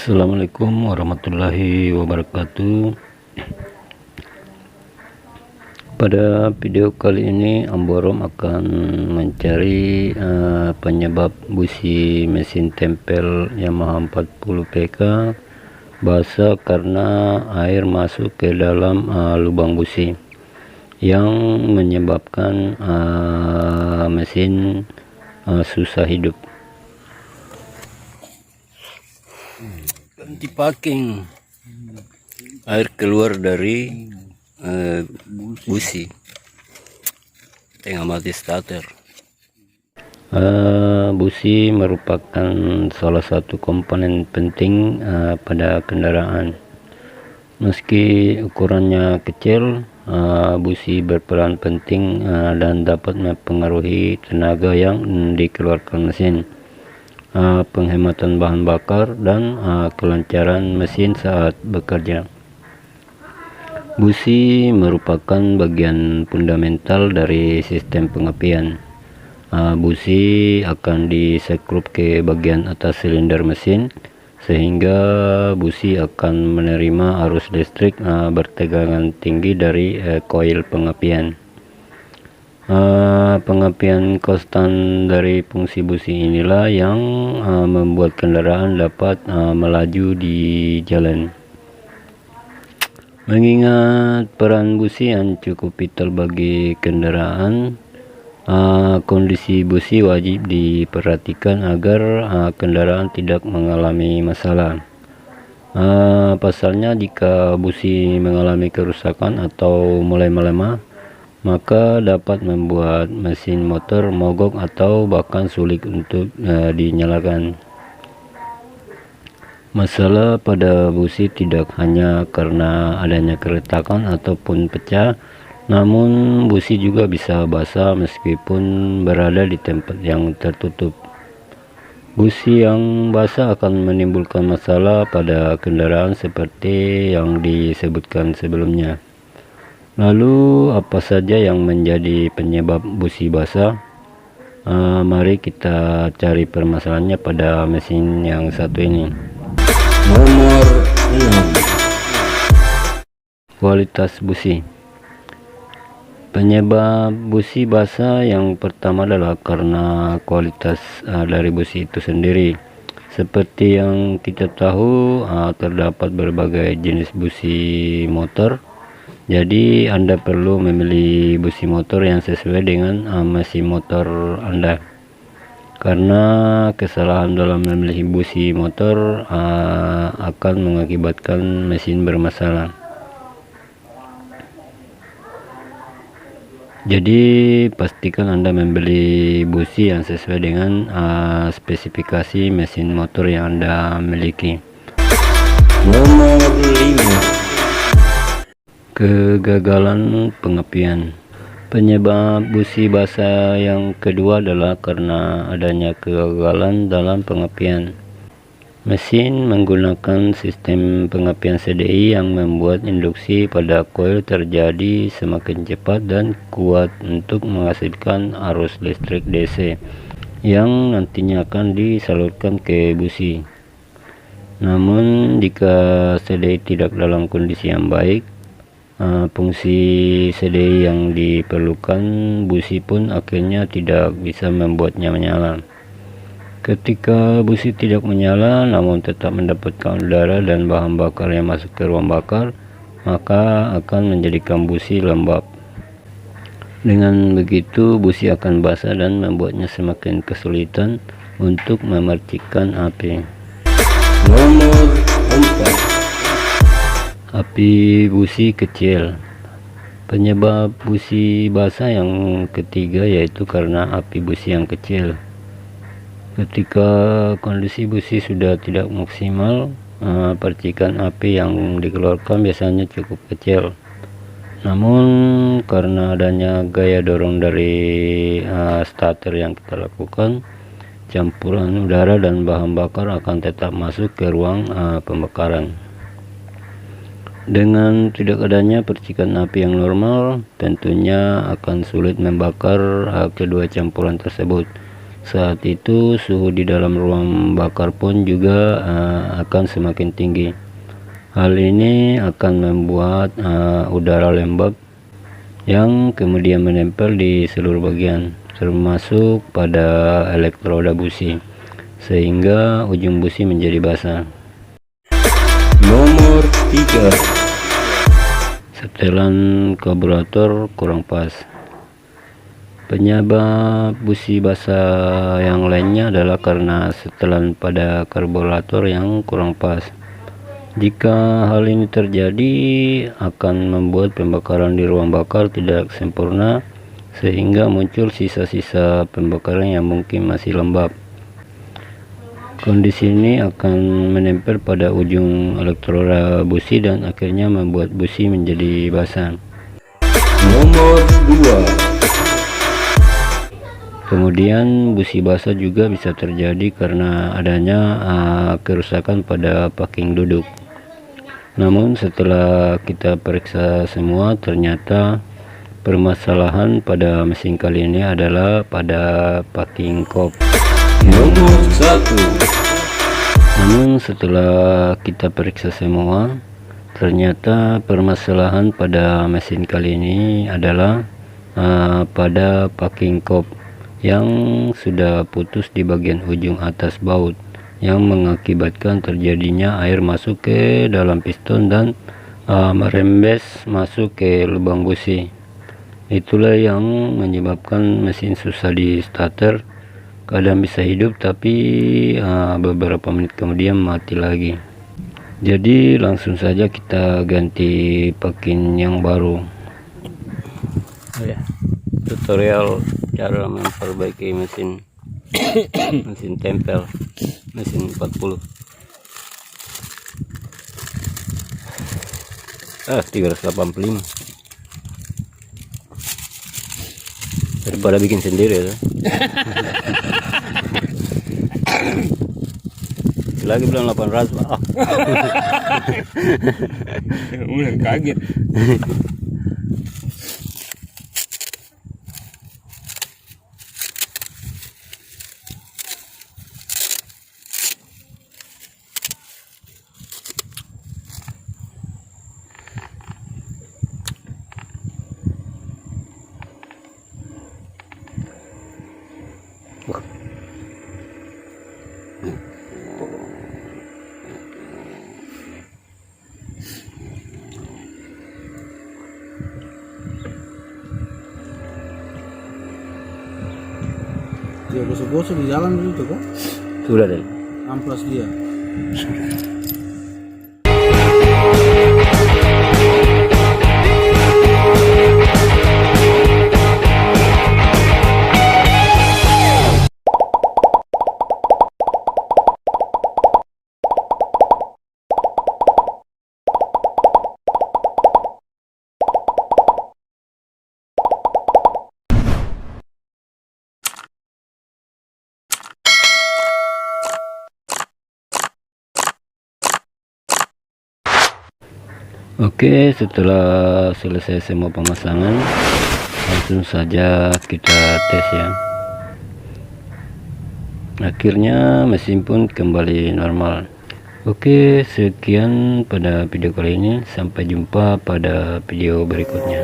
Assalamualaikum warahmatullahi wabarakatuh. Pada video kali ini Amborom akan mencari penyebab busi mesin tempel Yamaha 40 PK basah karena air masuk ke dalam lubang busi yang menyebabkan mesin susah hidup. Ganti packing, air keluar dari busi, tengah mati starter. Busi merupakan salah satu komponen penting pada kendaraan. Meski ukurannya kecil, busi berperan penting dan dapat mempengaruhi tenaga yang dikeluarkan mesin, penghematan bahan bakar, dan kelancaran mesin saat bekerja. Busi merupakan bagian fundamental dari sistem pengapian. Busi akan disekrup ke bagian atas silinder mesin sehingga busi akan menerima arus listrik bertegangan tinggi dari koil pengapian. Pengapian konstan dari fungsi busi inilah yang membuat kendaraan dapat melaju di jalan. Mengingat peran busi yang cukup vital bagi kendaraan, kondisi busi wajib diperhatikan agar kendaraan tidak mengalami masalah. Pasalnya, jika busi mengalami kerusakan atau mulai melemah, maka dapat membuat mesin motor mogok atau bahkan sulit untuk dinyalakan. Masalah pada busi tidak hanya karena adanya keretakan ataupun pecah, namun busi juga bisa basah meskipun berada di tempat yang tertutup. Busi yang basah akan menimbulkan masalah pada kendaraan seperti yang disebutkan sebelumnya. Lalu apa saja yang menjadi penyebab busi basah? Mari kita cari permasalahannya pada mesin yang satu ini. Nomor 6, kualitas busi. Penyebab busi basah yang pertama adalah karena kualitas dari busi itu sendiri. Seperti yang kita tahu, terdapat berbagai jenis busi motor. Jadi Anda perlu memilih busi motor yang sesuai dengan mesin motor Anda. Karena kesalahan dalam memilih busi motor akan mengakibatkan mesin bermasalah. Jadi pastikan Anda membeli busi yang sesuai dengan spesifikasi mesin motor yang Anda miliki. Nomor 5, kegagalan pengapian. Penyebab busi basah yang kedua adalah karena adanya kegagalan dalam pengapian. Mesin menggunakan sistem pengapian CDI yang membuat induksi pada koil terjadi semakin cepat dan kuat untuk menghasilkan arus listrik DC yang nantinya akan disalurkan ke busi. Namun jika CDI tidak dalam kondisi yang baik, fungsi CDI yang diperlukan busi pun akhirnya tidak bisa membuatnya menyala. Ketika busi tidak menyala namun tetap mendapatkan udara dan bahan bakar yang masuk ke ruang bakar, maka akan menjadikan busi lembab. Dengan begitu busi akan basah dan membuatnya semakin kesulitan untuk memercikan api. Nomor 4, api busi kecil. Penyebab busi basah yang ketiga yaitu karena api busi yang kecil. Ketika kondisi busi sudah tidak maksimal, percikan api yang dikeluarkan biasanya cukup kecil. Namun karena adanya gaya dorong dari starter yang kita lakukan, campuran udara dan bahan bakar akan tetap masuk ke ruang pembakaran. Dengan tidak adanya percikan api yang normal, tentunya akan sulit membakar kedua campuran tersebut, Saat itu suhu di dalam ruang bakar pun juga akan semakin tinggi. Hal ini akan membuat udara lembab yang kemudian menempel di seluruh bagian, termasuk pada elektroda busi, sehingga ujung busi menjadi basah. Nomor 3, setelan karburator kurang pas. Penyebab busi basah yang lainnya adalah karena setelan pada karburator yang kurang pas. Jika hal ini terjadi, akan membuat pembakaran di ruang bakar tidak sempurna, sehingga muncul sisa-sisa pembakaran yang mungkin masih lembab. Kondisi ini akan menempel pada ujung elektroda busi dan akhirnya membuat busi menjadi basah. Nomor 2, kemudian busi basah juga bisa terjadi karena adanya kerusakan pada packing duduk. Namun setelah kita periksa semua, ternyata permasalahan pada mesin kali ini adalah pada packing kop. Nomor 1, namun setelah kita periksa semua, ternyata permasalahan pada mesin kali ini adalah pada packing kop yang sudah putus di bagian ujung atas baut, yang mengakibatkan terjadinya air masuk ke dalam piston dan merembes masuk ke lubang busi. Itulah yang menyebabkan mesin susah di starter, kadang bisa hidup tapi beberapa menit kemudian mati lagi. Jadi langsung saja kita ganti packing yang baru. Tutorial cara memperbaiki mesin mesin tempel mesin 40 385 daripada bikin sendiri ya. Lagi bilang 800 udah kaget. Dia gosok-gosok di jalan dulu tuh kok. sudah deh. Amplas dia. Oke, setelah selesai semua pemasangan, langsung saja kita tes ya. Akhirnya mesin pun kembali normal. Oke, sekian pada video kali ini. Sampai jumpa pada video berikutnya.